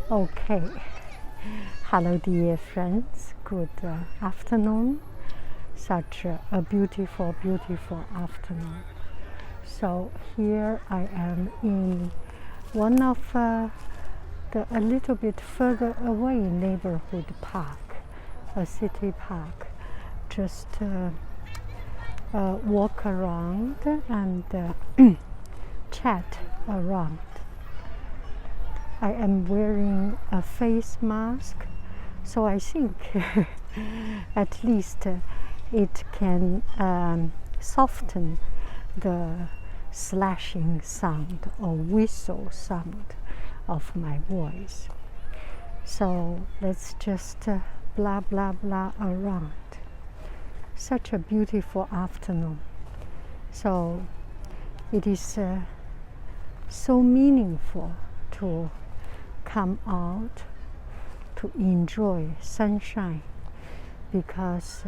Okay, hello dear friends, good afternoon. Such a beautiful, beautiful afternoon. So here I am in one of a little bit further away neighborhood park, a city park. Just walk around and chat around. I am wearing a face mask, so I think at least it can soften the slashing sound or whistle sound of my voice. So let's just blah blah blah around. Such a beautiful afternoon. So it is so meaningful to come out to enjoy sunshine because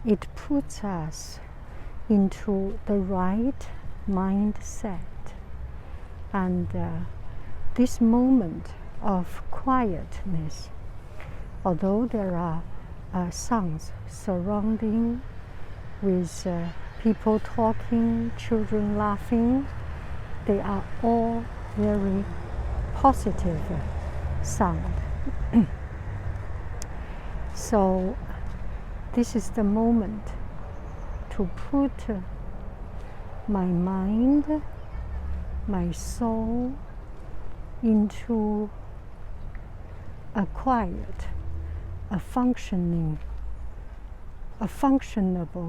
it puts us into the right mindset, and this moment of quietness, although there are sounds surrounding with people talking, children laughing, they are all very positive sound. So this is the moment to put my mind, my soul into a quiet, a functionable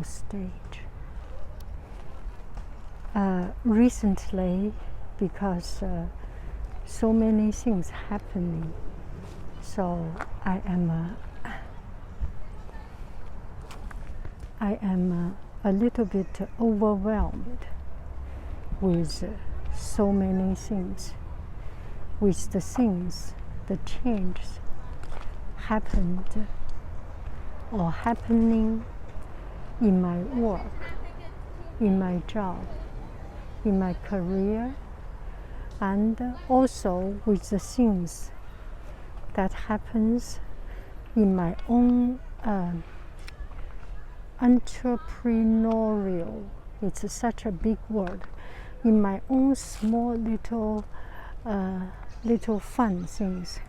stage. Recently, because so many things happening, so I am a little bit overwhelmed with so many things, with the things, the changes happened or happening in my work, in my job, in my career, and also with the things that happens in my own entrepreneurial, it's such a big word, in my own small little fun things,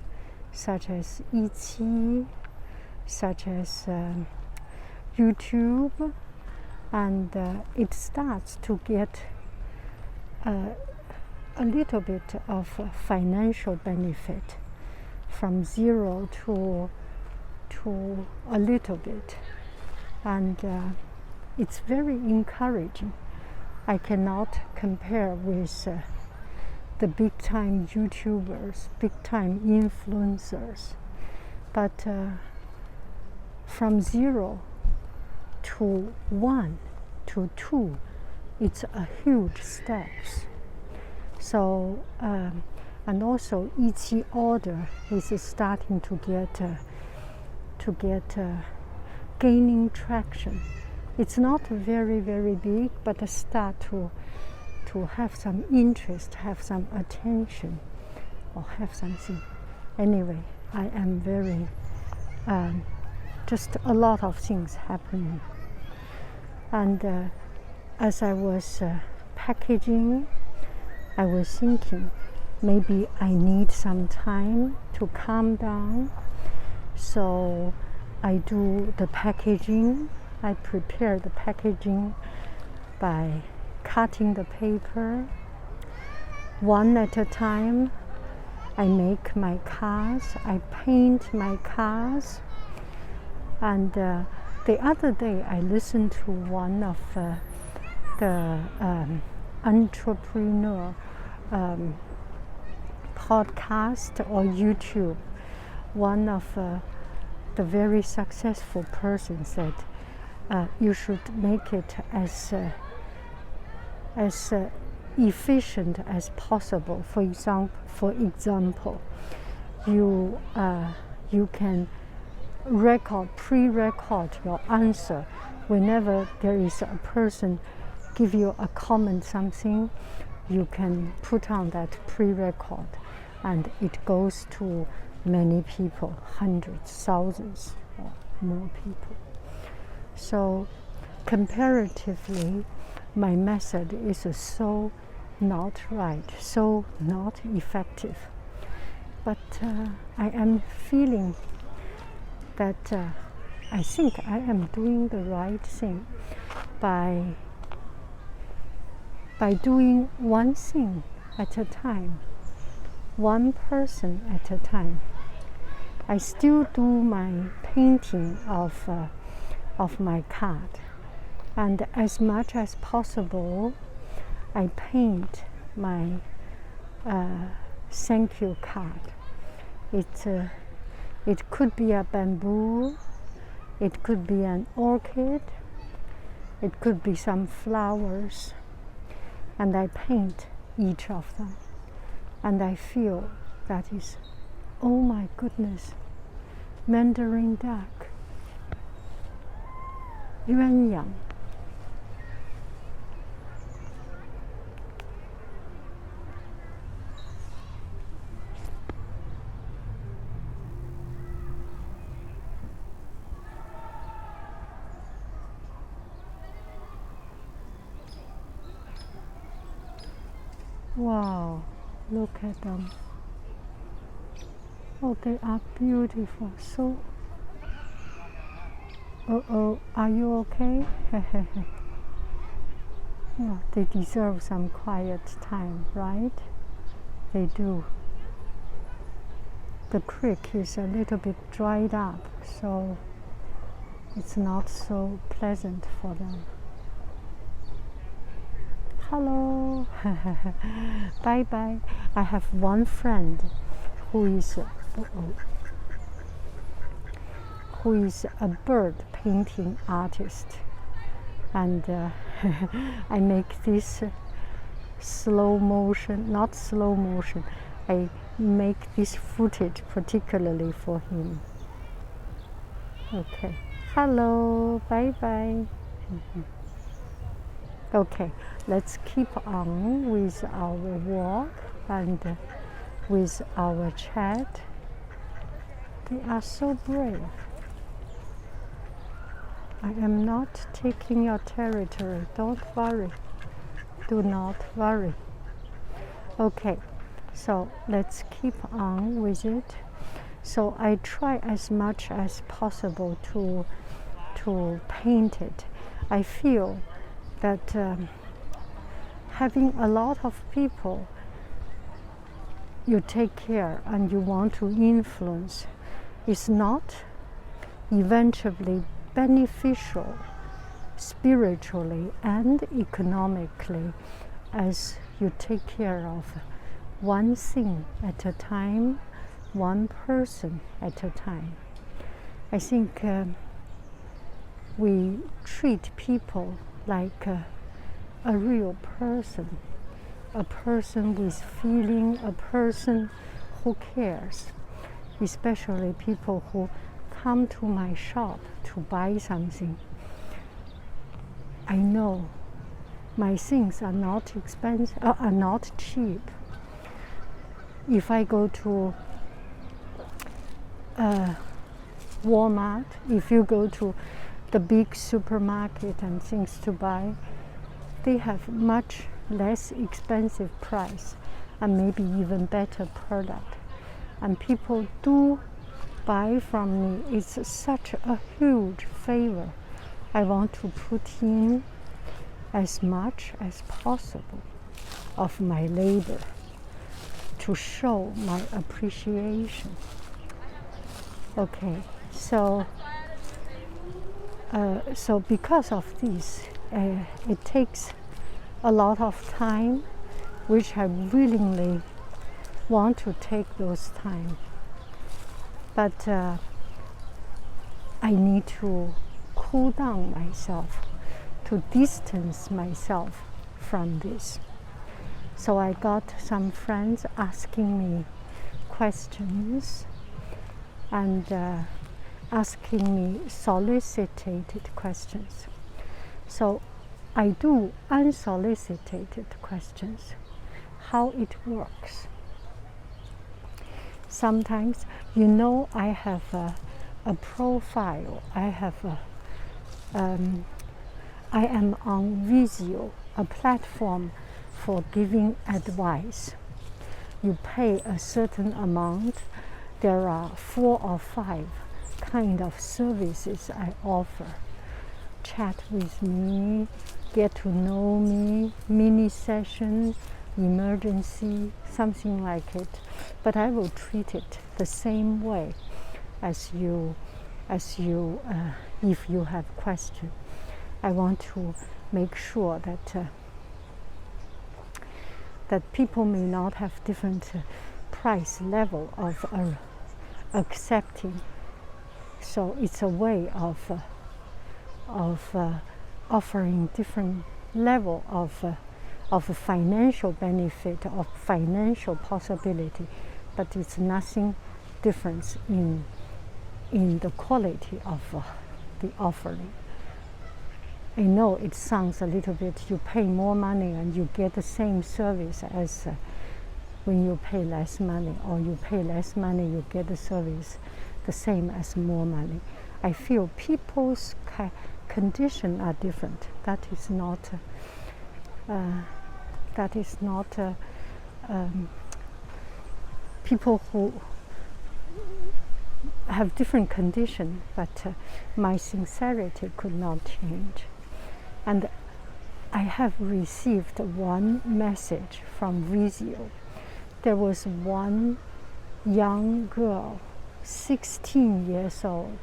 such as Wisio, such as YouTube, and it starts to get a little bit of financial benefit from zero to a little bit, and it's very encouraging. I cannot compare with the big time YouTubers, big time influencers, but from 0 to 1 to 2, it's a huge steps. So and also each order is starting to get gaining traction. It's not very, very big, but start to have some interest, have some attention, or have something. Anyway, I am very just a lot of things happening. And as I was packaging, I was thinking maybe I need some time to calm down. So I do the packaging. I prepare the packaging by cutting the paper one at a time. I make my cards, I paint my cards. And the other day I listened to one of the entrepreneur podcast or YouTube. One of the very successful person said, you should make it as efficient as possible. For example, you can pre-record your answer whenever there is a person give you a comment something. You can put on that pre-record. and it goes to many people, hundreds, thousands, or more people. So comparatively, my method is so not right, so not effective. But I am feeling that I think I am doing the right thing by doing one thing at a time, one person at a time. I still do my painting of my card, and as much as possible, I paint my thank you card. It could be a bamboo, it could be an orchid, it could be some flowers, and I paint each of them, and I feel that is, oh my goodness, Mandarin duck, 鸳鸯. Wow, look at them. Oh, they are beautiful. So, are you okay? Yeah, they deserve some quiet time, right? They do. The creek is a little bit dried up, so it's not so pleasant for them. Hello. Bye bye. I have one friend who is a bird painting artist, and I make this slow motion, not slow motion, I make this footage particularly for him. Okay, hello, bye bye. Okay, let's keep on with our walk and with our chat. They are so brave. I am not taking your territory. Don't worry. Do not worry. Okay, so let's keep on with it. So I try as much as possible to paint it. I feel that having a lot of people you take care and you want to influence is not eventually beneficial spiritually and economically as you take care of one thing at a time, one person at a time. I think we treat people like a real person, a person with feeling, a person who cares, especially people who come to my shop to buy something. I know my things are not expensive, are not cheap. If I go to Walmart, if you go to the big supermarket and things to buy, they have much less expensive price and maybe even better product. And people do buy from me. It's such a huge favor. I want to put in as much as possible of my labor to show my appreciation. Okay, so because of this, it takes a lot of time, which I willingly want to take those time. But I need to cool down myself, to distance myself from this. So I got some friends asking me questions and asking me solicited questions. So I do unsolicited questions, how it works. sometimes, I have a profile. I am on Wisio, a platform for giving advice. You pay a certain amount. There are 4 or 5 kind of services I offer. Chat with me, get to know me, mini session, emergency, something like it. But I will treat it the same way as you if you have questions. I want to make sure that people may not have different price level of accepting. So it's a way of offering different level of financial benefit, of financial possibility, but it's nothing difference in the quality of the offering. I know it sounds a little bit, you pay more money and you get the same service as when you pay less money, or you pay less money, you get the service the same as more money. I feel people's condition are different. That is not people who have different condition, but my sincerity could not change. And I have received one message from Wisio. There was one young girl, 16 years old,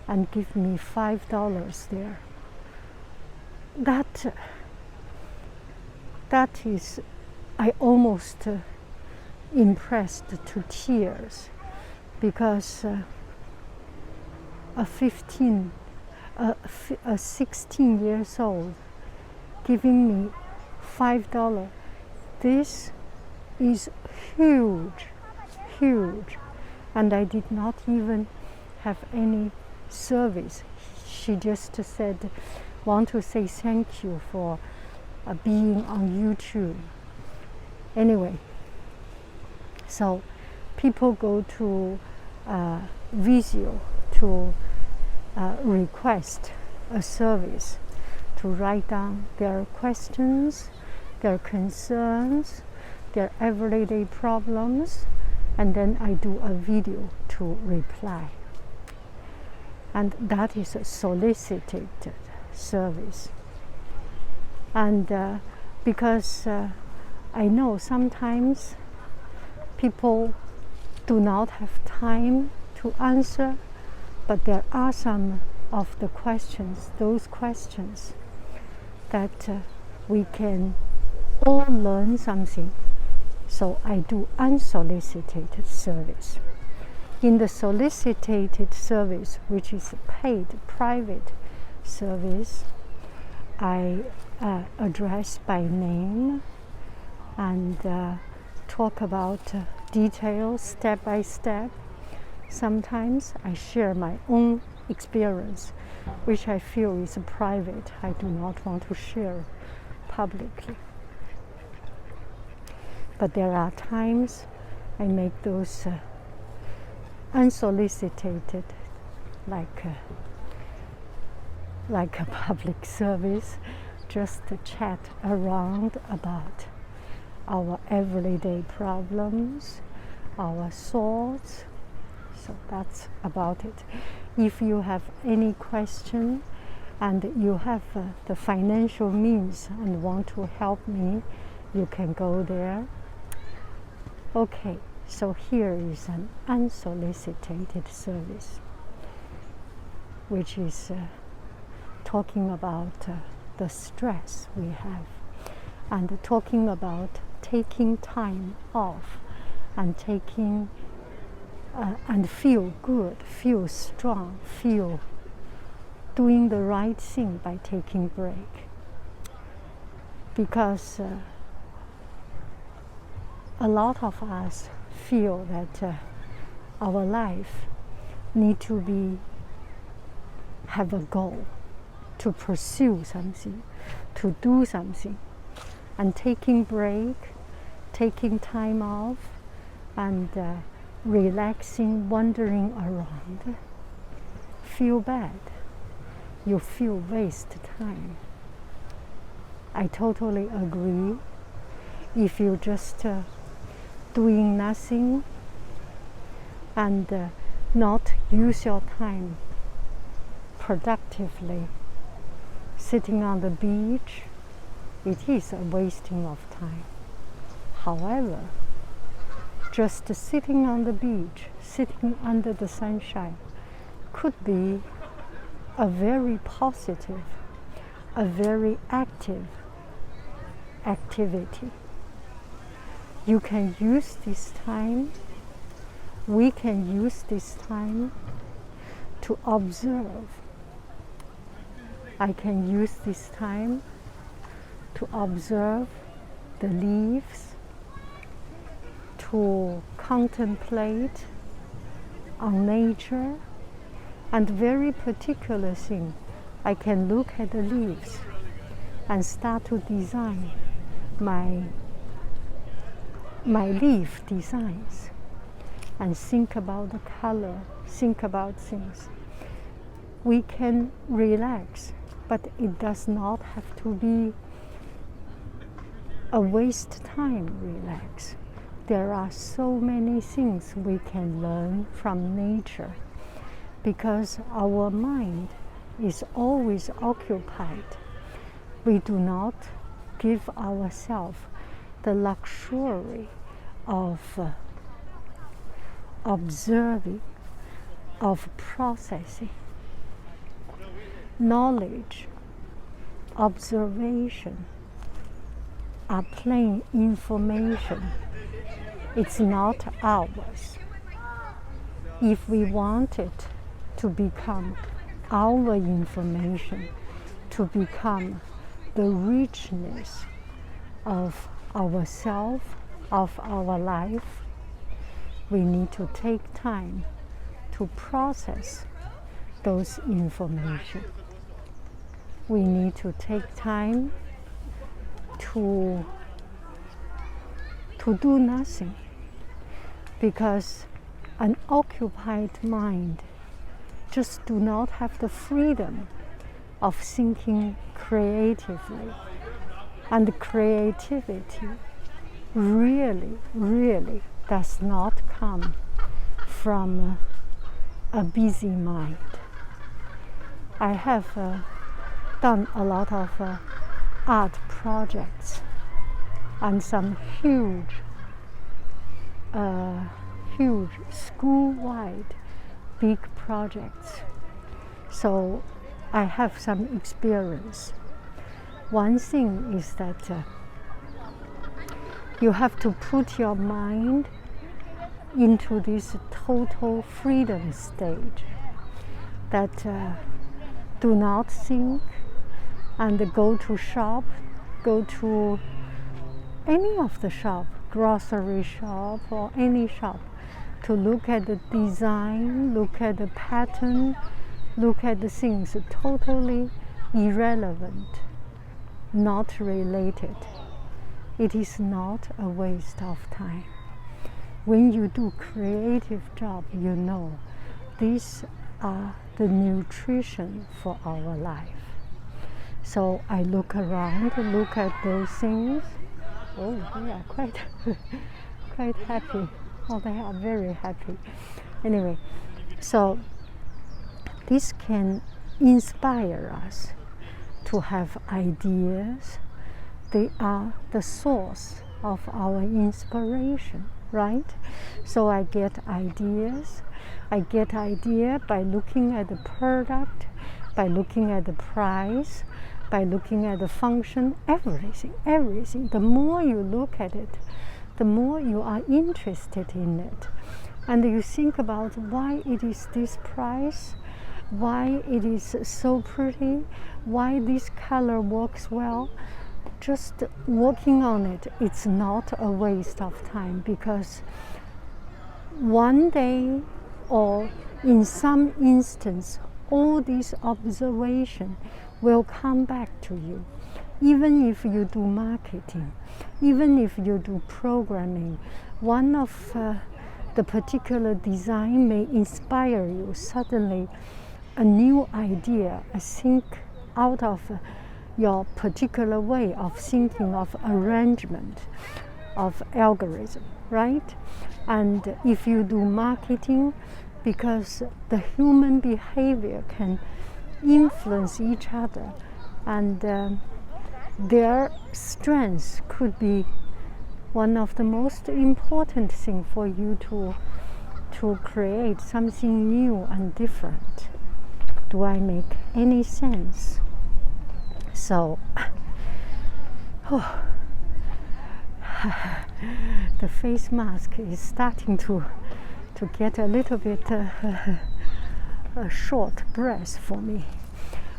and give me $5 there. That is, I almost impressed to tears, because a 16 years old giving me $5. This is huge, and I did not even have any service. She just said, want to say thank you for being on YouTube. Anyway, so people go to Wisio to request a service, to write down their questions, their concerns, their everyday problems, and then I do a video to reply. And that is a solicited service. And because I know sometimes people do not have time to answer, but there are some of the questions, those questions that we can all learn something. So I do unsolicited service. In the solicited service, which is paid private service, I address by name and talk about details step by step. Sometimes I share my own experience, which I feel is private. I do not want to share publicly. But there are times I make those unsolicited, like a public service, just to chat around about our everyday problems, our thoughts. So that's about it. If you have any question and you have the financial means and want to help me, you can go there. Okay, so here is an unsolicited service, which is talking about the stress we have, and talking about taking time off, and taking and feel good, feel strong, feel doing the right thing by taking break. Because a lot of us feel that our life need to have a goal, to pursue something, to do something, and taking break, taking time off, and relaxing, wandering around, feel bad. You feel waste time. I totally agree. If you just doing nothing and not use your time productively, sitting on the beach, it is a wasting of time. However, just sitting on the beach, sitting under the sunshine, could be a very positive, a very active activity. You can use this time, we can use this time to observe. I can use this time to observe the leaves, to contemplate on nature, and very particular thing, I can look at the leaves and start to design my leaf designs and think about the color, think about things. We can relax, but it does not have to be a waste time relax. There are so many things we can learn from nature because our mind is always occupied. We do not give ourselves the luxury of observing, of processing. Knowledge, observation are plain information. It's not ours. If we want it to become our information, to become the richness of ourself, of our life, we need to take time to process those information. We need to take time to do nothing, because an occupied mind just do not have the freedom of thinking creatively. And creativity really, really does not come from a busy mind. I have done a lot of art projects and some huge school-wide big projects. So I have some experience. One thing is that you have to put your mind into this total freedom stage that do not think and go to shop, go to any of the shop, grocery shop or any shop, to look at the design, look at the pattern, look at the things totally irrelevant, not related. It is not a waste of time. When you do creative job, you know these are the nutrition for our life. So I look around, look at those things. Oh, they are quite happy. Oh, they are very happy. Anyway, so this can inspire us to have ideas. They are the source of our inspiration, right? So I get ideas. I get idea by looking at the product, by looking at the price, by looking at the function, everything. The more you look at it, the more you are interested in it. And you think about why it is this price, why it is so pretty, why this color works well. Just working on it, it's not a waste of time, because one day or in some instance, all these observations will come back to you. Even if you do marketing, even if you do programming, one of the particular design may inspire you suddenly a new idea, a think out of your particular way of thinking of arrangement of algorithm, right? And if you do marketing, because the human behavior can influence each other, and their strengths could be one of the most important things for you to create something new and different. Do I make any sense? So, the face mask is starting to get a little bit a short breath for me.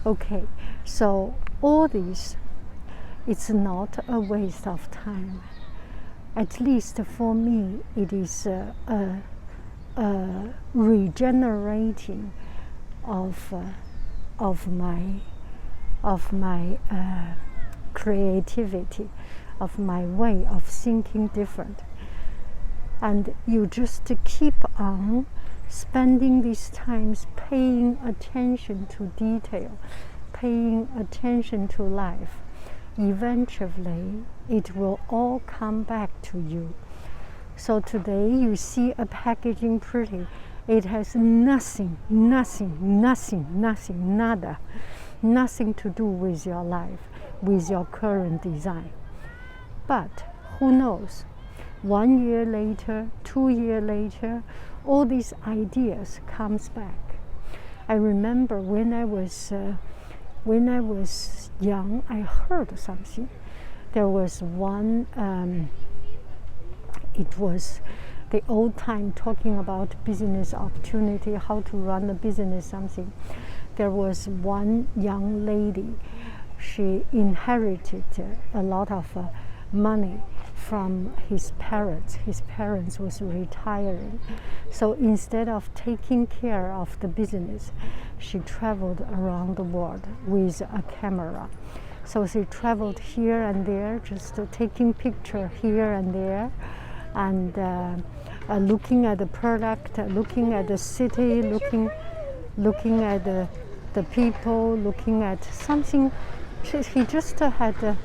Okay, so all this, it's not a waste of time. At least for me, it is a regenerating of my creativity, of my way of thinking different. And you just keep on spending these times paying attention to detail, paying attention to life. Eventually, it will all come back to you. So today you see a packaging pretty. It has nothing to do with your life, with your current design. But who knows? 1 year later, 2 years later, all these ideas comes back. I remember when I was young, I heard something. There was one. It was the old time talking about business opportunity, how to run a business, something. There was one young lady. She inherited a lot of money from his parents. His parents was retiring. So instead of taking care of the business, she traveled around the world with a camera. So she traveled here and there, just taking picture here and there, and looking at the product, looking at the city, looking at the people, looking at something. He just had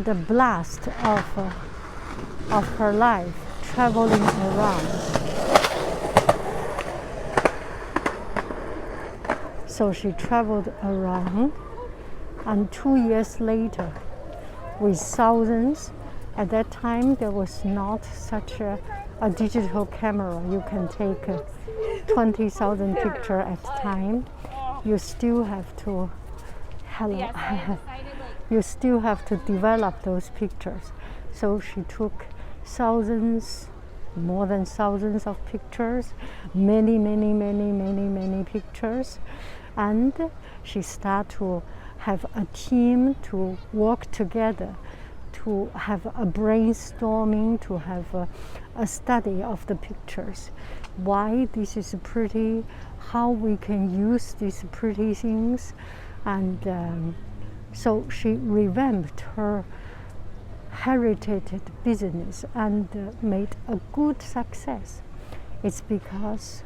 a blast of her life traveling around. So she traveled around, and 2 years later, with thousands. At that time, there was not such a digital camera. You can take 20,000 pictures at a time. You still have to you still have to develop those pictures. So she took thousands, more than thousands of pictures, many pictures, and she started to have a team to work together, to have a brainstorming, to have a study of the pictures. Why this is pretty, how we can use these pretty things. And so she revamped her heritage business and made a good success. It's because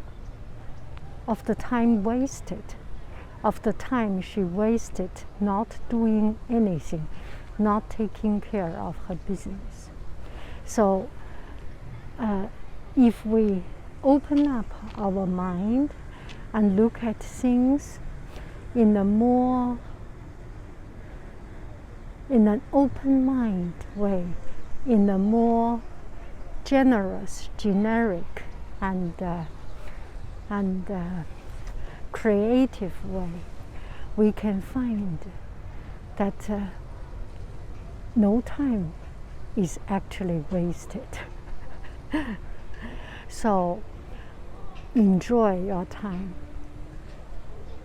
of the time wasted, of the time she wasted not doing anything, not taking care of her business. So if we open up our mind and look at things in an open mind way, in a more generous, generic, and creative way, we can find that no time is actually wasted. So enjoy your time,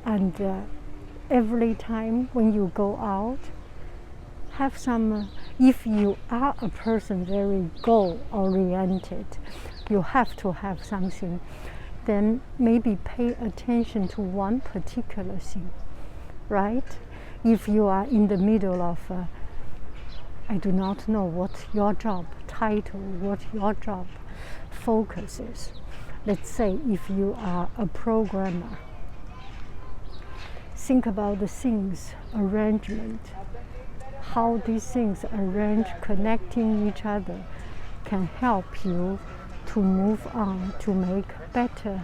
and every time when you go out, have some, if you are a person very goal-oriented, you have to have something, then maybe pay attention to one particular thing, right? If you are in the middle of, I do not know what your job title, what your job focuses. Let's say if you are a programmer, think about the things, arrangement, how these things arrange, connecting each other, can help you to move on, to make better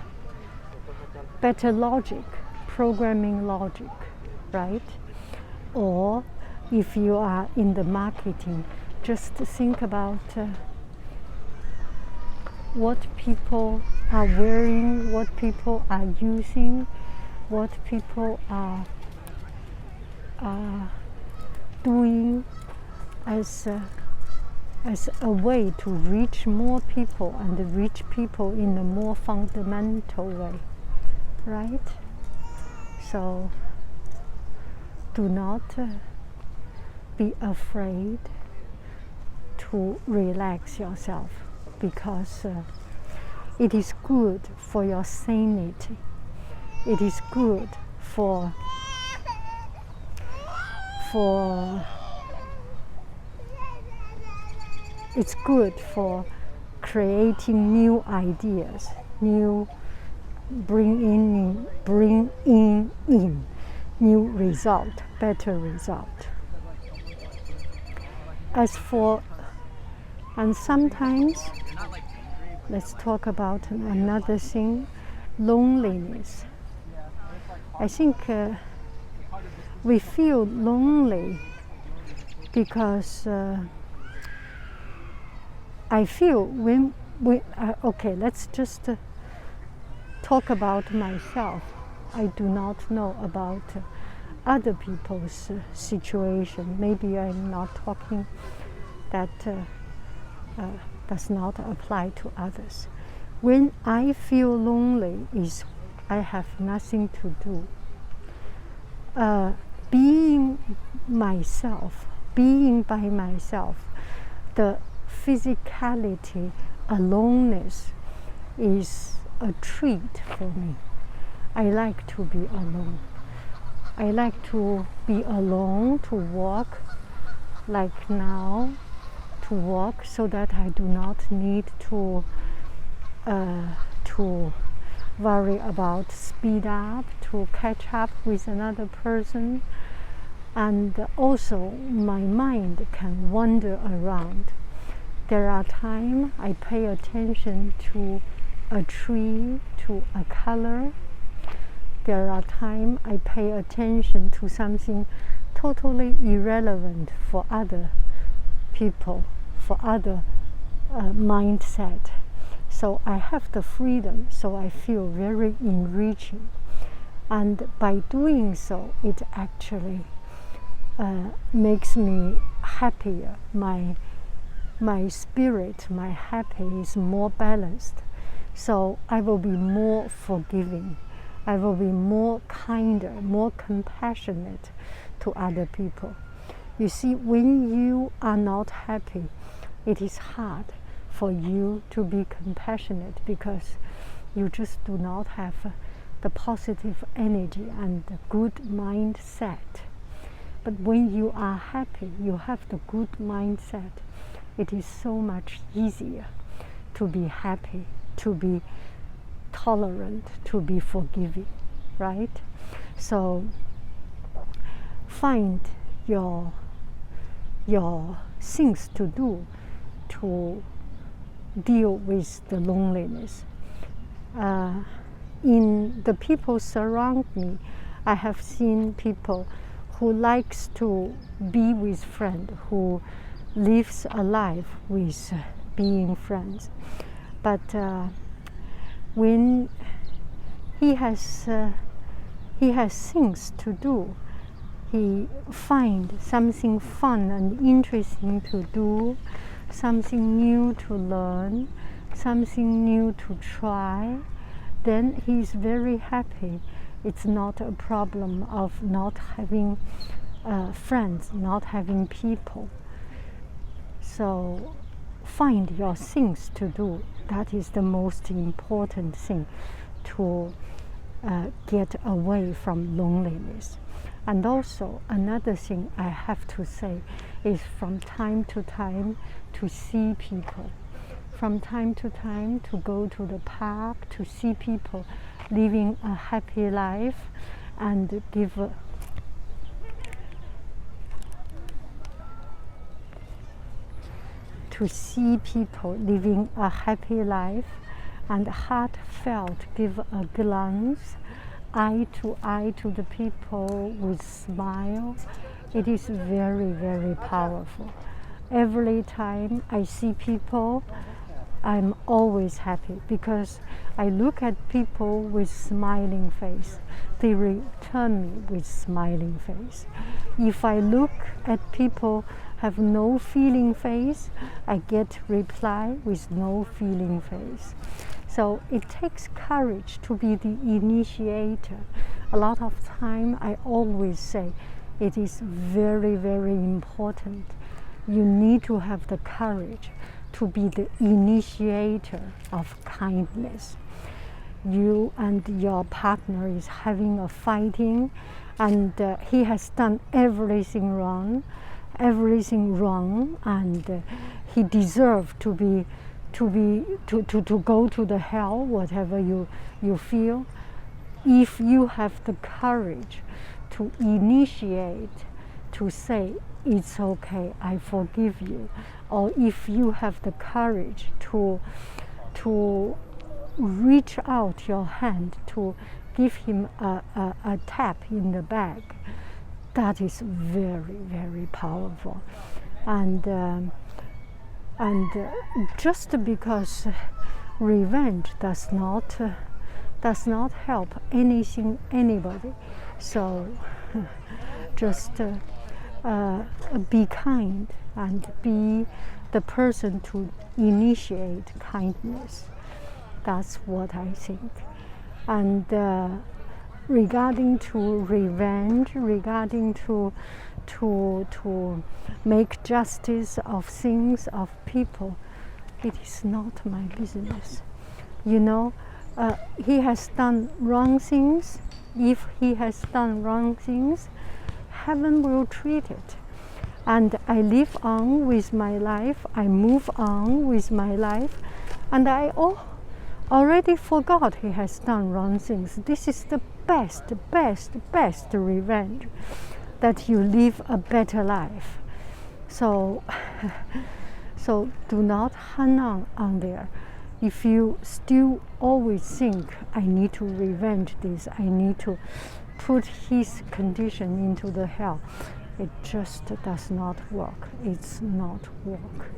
logic, programming logic, right? Or if you are in the marketing, just think about what people are wearing, what people are using, what people are doing as a way to reach more people and reach people in a more fundamental way, right? So do not be afraid to relax yourself, because it is good for your sanity. It is good for it's good for creating new ideas, bring in new result, better result. And sometimes, let's talk about another thing, loneliness. I think we feel lonely because I feel when okay, let's just talk about myself. I do not know about other people's situation. Maybe I'm not talking that does not apply to others. When I feel lonely is I have nothing to do. Being myself, being by myself, the physicality, aloneness is a treat for me. I like to be alone. I like to be alone, to walk like now, to walk so that I do not need to worry about speed up, to catch up with another person. And also my mind can wander around. There are times I pay attention to a tree, to a color. There are times I pay attention to something totally irrelevant for other people, for other mindset. So I have the freedom, so I feel very enriching. And by doing so, it actually makes me happier. My spirit, my happy is more balanced. So I will be more forgiving. I will be more kinder, more compassionate to other people. You see, when you are not happy, it is hard for you to be compassionate because you just do not have the positive energy and the good mindset. But when you are happy, you have the good mindset, it is so much easier to be happy, to be tolerant, to be forgiving, right? So find your things to do to deal with the loneliness. In the people surround me, I have seen people who likes to be with friends, who lives a life with being friends. But when he has things to do, he find something fun and interesting to do, something new to learn, something new to try, then he's very happy. It's not a problem of not having friends, not having people. So find your things to do. That is the most important thing to get away from loneliness. And also another thing I have to say is from time to time to see people. from time to time to go to the park to see people living a happy life and to see people living a happy life and heartfelt give a glance, eye to eye to the people with smile. It is very, very powerful. Every time I see people, I'm always happy because I look at people with smiling face. They return me with smiling face. If I look at people have no feeling face, I get reply with no feeling face. So it takes courage to be the initiator. A lot of time I always say it is very, very important. You need to have the courage to be the initiator of kindness. You and your partner is having a fighting, and he has done everything wrong, and he deserves to go to the hell, whatever you feel. If you have the courage to initiate, to say, it's okay, I forgive you, or if you have the courage to reach out your hand to give him a tap in the back, that is very, very powerful. And just because revenge does not help anybody, so just be kind and be the person to initiate kindness. That's what I think. And regarding to revenge, regarding to make justice of things, of people, it is not my business. You know, he has done wrong things. If he has done wrong things, heaven will treat it. And I live on with my life, I move on with my life, and I already forgot he has done wrong things. This is the best revenge, that you live a better life. So do not hang on there. If you still always think, I need to revenge this, I need to put his condition into the hell, it just does not work. It's not work.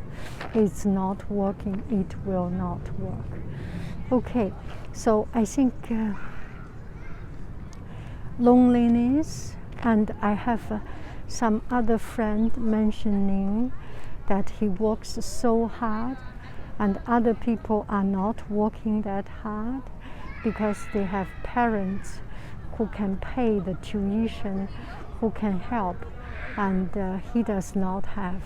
It's not working. It will not work. Okay, so I think loneliness, and I have some other friend mentioning that he works so hard and other people are not working that hard because they have parents who can pay the tuition, who can help, and he does not have.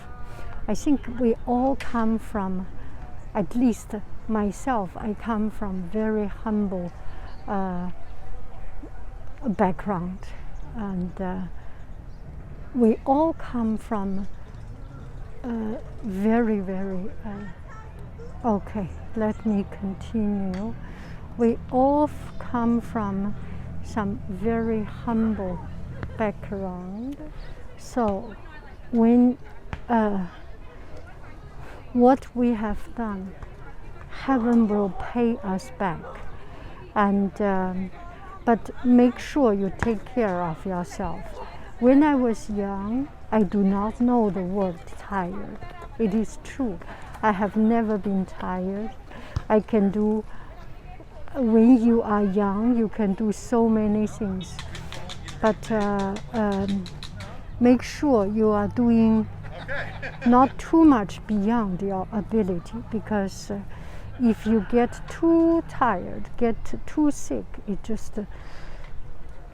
I think we all come from, at least myself, I come from very humble background, and we all come from very, okay, let me continue. We all come from some very humble background. So when what we have done, heaven will pay us back. And but make sure you take care of yourself. When I was young, I do not know the word tired. It is true. I have never been tired. I can do, when you are young, you can do so many things. But make sure you are doing not too much beyond your ability, because if you get too tired, get too sick, it just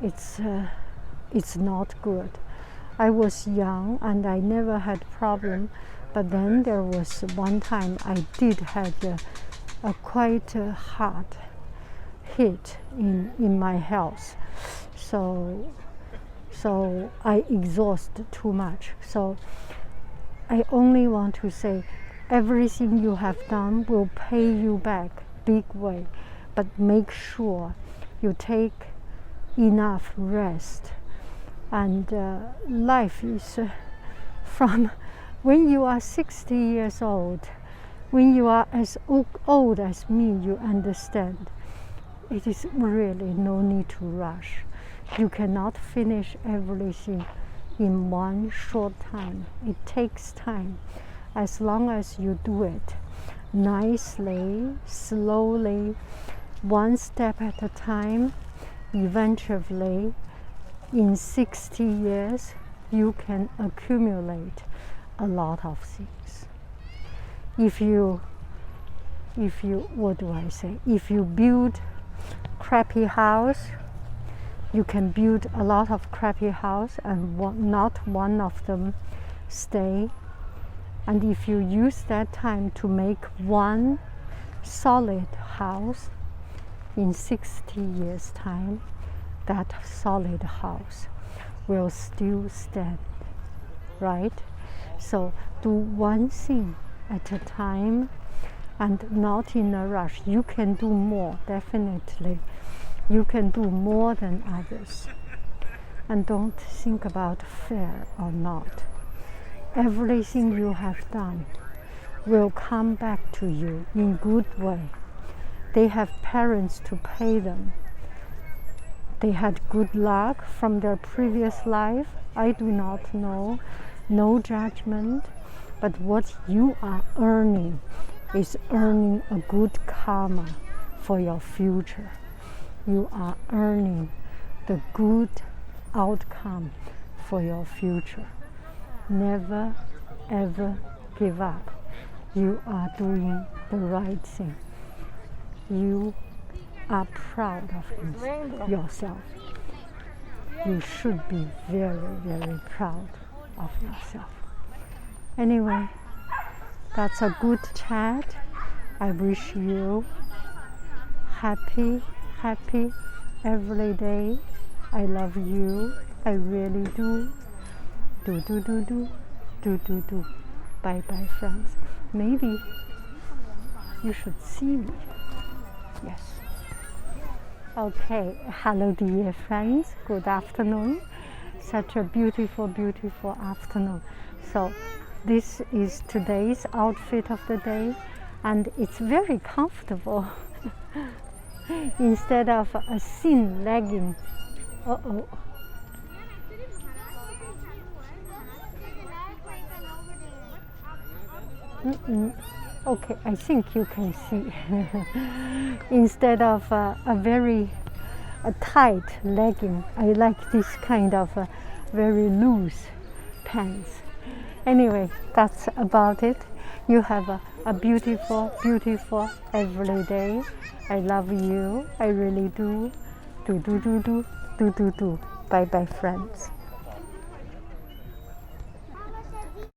it's not good. I was young and I never had problem, but then there was one time I did have a quite hard hit in my health. So I exhaust too much. So I only want to say, everything you have done will pay you back big way, but make sure you take enough rest. And life is from when you are 60 years old, when you are as old as me, you understand it is really no need to rush. You cannot finish everything in one short time. It takes time. As long as you do it nicely, slowly, one step at a time, eventually in 60 years you can accumulate a lot of things. If you what do I say? If you build crappy house, you can build a lot of crappy house and not one of them stay. And if you use that time to make one solid house, in 60 years time, that solid house will still stand, right? So do one thing at a time and not in a rush. You can do more, definitely. You can do more than others. And don't think about fair or not. Everything you have done will come back to you in good way. They have parents to pay them. They had good luck from their previous life. I do not know. No judgment. But what you are earning is earning a good karma for your future. You are earning the good outcome for your future. Never ever give up. You are doing the right thing. You are proud of yourself. You should be very, very proud of yourself. Anyway, that's a good chat. I wish you happy every day. I love you. I really do. Do. Bye bye, friends. Maybe you should see me. Yes. Okay. Hello, dear friends. Good afternoon. Such a beautiful afternoon. So this is today's outfit of the day, and it's very comfortable. Instead of a thin legging. Okay, I think you can see. Instead of a very tight legging, I like this kind of very loose pants. Anyway, that's about it. You have a beautiful every day. I love you. I really do. Do. Bye bye, friends.